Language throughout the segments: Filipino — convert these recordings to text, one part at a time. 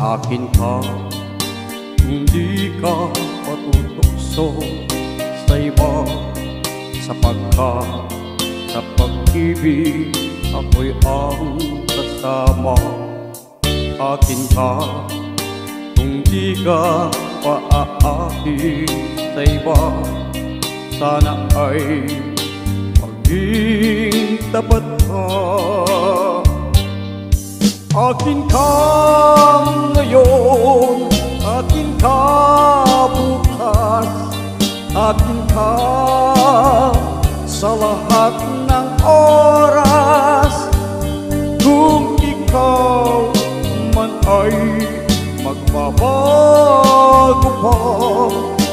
akin ka. Kung di ka patutokso sa iba, sapagkat sa pag-ibig ako'y ang kasama. Akin ka kung di ka paaakin sa iba, sana ay maging tapat ka. Akin ka ngayon, akin ka bukas, akin ka sa lahat ng oras. Kung ikaw man ay magbabago pa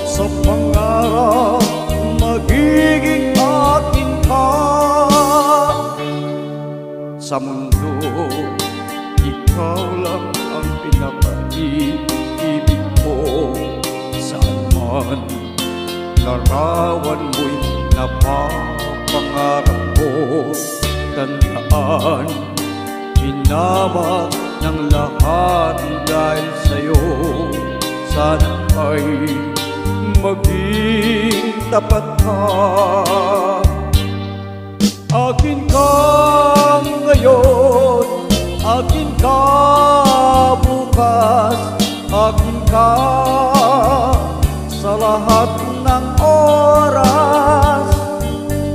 sa pangarap, magiging akin ka. Sa mundo, ikaw lang ang pinaka-ibig ko. Saan man larawan mo'y napapangarap ko. Tandaan, hinamak ng lahat dahil sa'yo. Sana ay maging tapat ka. Akin ka ngayon, akin ka bukas, akin ka sa lahat ng oras.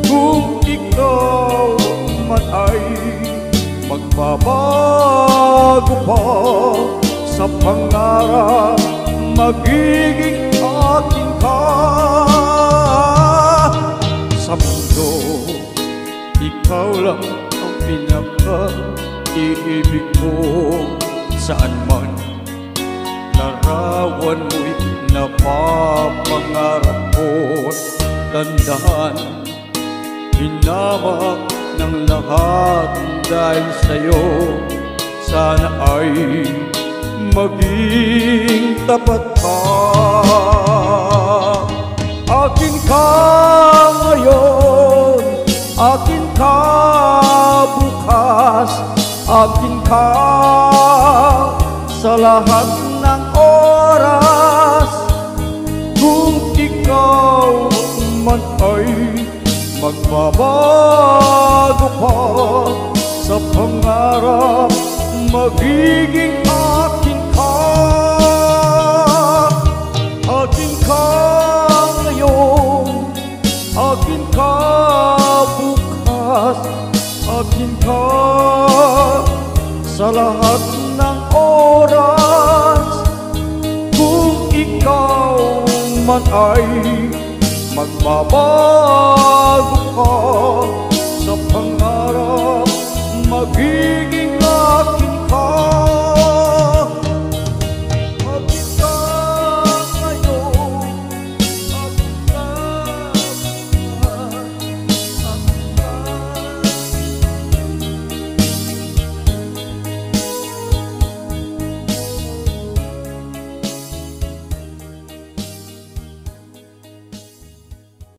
Kung ikaw man ay magbabago pa sa pangarap, magiging akin ka. Sa mundo, ikaw lang ang pinaka-iibig ko. Saan man larawan mo'y napapangarap ko. Tandaan, hinamak ng lahat dahil sa'yo. Sana ay maging tapat ka. Akin ka ngayon, akin ka bukas, akin ka sa lahat ng oras. Kung ikaw man ay magbabago pa sa pangarap, magiging akin ka. Akin ka ngayon, akin ka bukas, akin ka sa lahat ng oras. Kung ikaw man ay magbabago ka sa pangarap, magiging akin